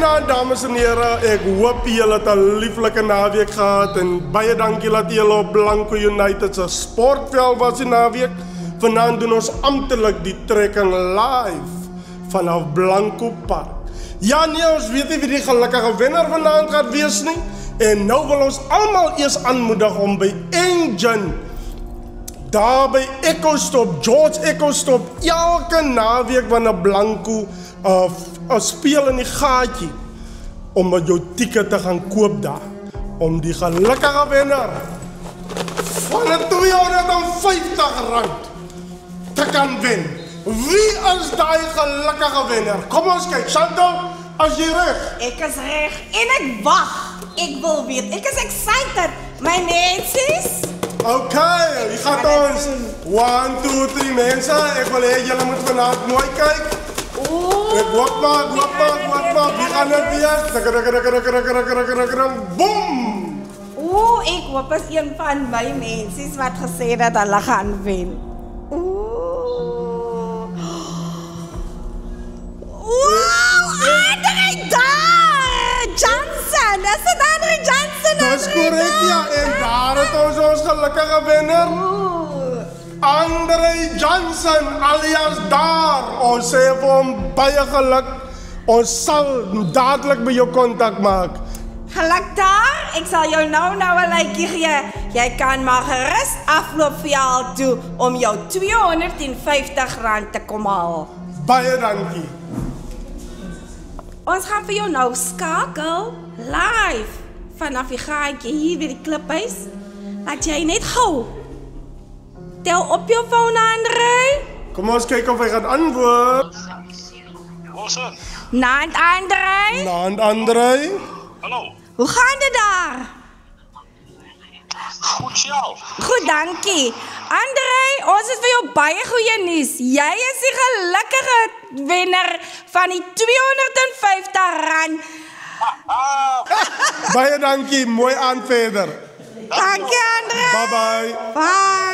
Goeienaand dames en heren, ek hoop julle het 'n lieflike naweek gehad en baie dankie dat julle op Blanco United se sportveld was die naweek. Vanaand doen ons amptelik die trekking live vanaf Blanco Park. Ja nee, ons weet nie wie die gelukkige wenner vanaand gaat wees nie. En nou wil ons almal eers aanmoedig om by Engine daar by Echo Stop, George Echo Stop, elke naweek wanneer Blanco speel in die gaatjie, om met jou ticket te gaan koop daar, om die gelukkige wenner van die R250 te kan wen. Wie is die gelukkige wenner? Kom ons kyk, Chantal, as jy reg? Ek is reg en ek wag. Ek wil weet, ek is excited. My mensies. Okay, jy gaat ons 1, 2, 3 mense. Ek wil hê julle moet vanaand mooi kyk. Ek wap maar. Wie gaan dit wees? Boom! Ek hoop is een van my mensies wat gesê dat hulle gaan wen. Andre Johnson! Is dit Andre Johnson? Dis korrek, ja. En daar het ons gelukkige wenner. Andre Johnson, alias daar. Ons sê vir hom baie geluk. Ons sal dadelijk by jou kontak maak. Geluk daar, ek sal jou nou 'n lykie gee. Jy kan maar gerus afloop vir jou toe om jou R250 te kom haal. Baie dankie. Ons gaan vir jou nou skakel live vanaf die gaatjie hier by die kliphuis. Laat jy net gou. Tel op jou foon, Andre. Kom ons kyk of hy gaan antwoord. Wilson. Naand, Andre. Naand, Andre. Hallo. Hoe gaan dit daar? Goed self. Goed, dankie. Andre, ons het vir jou baie goeie nuus. Jy is die gelukkige wenner van die R250. Baie dankie, mooi aan verder. Dankie, Andre. Bye bye. Bye.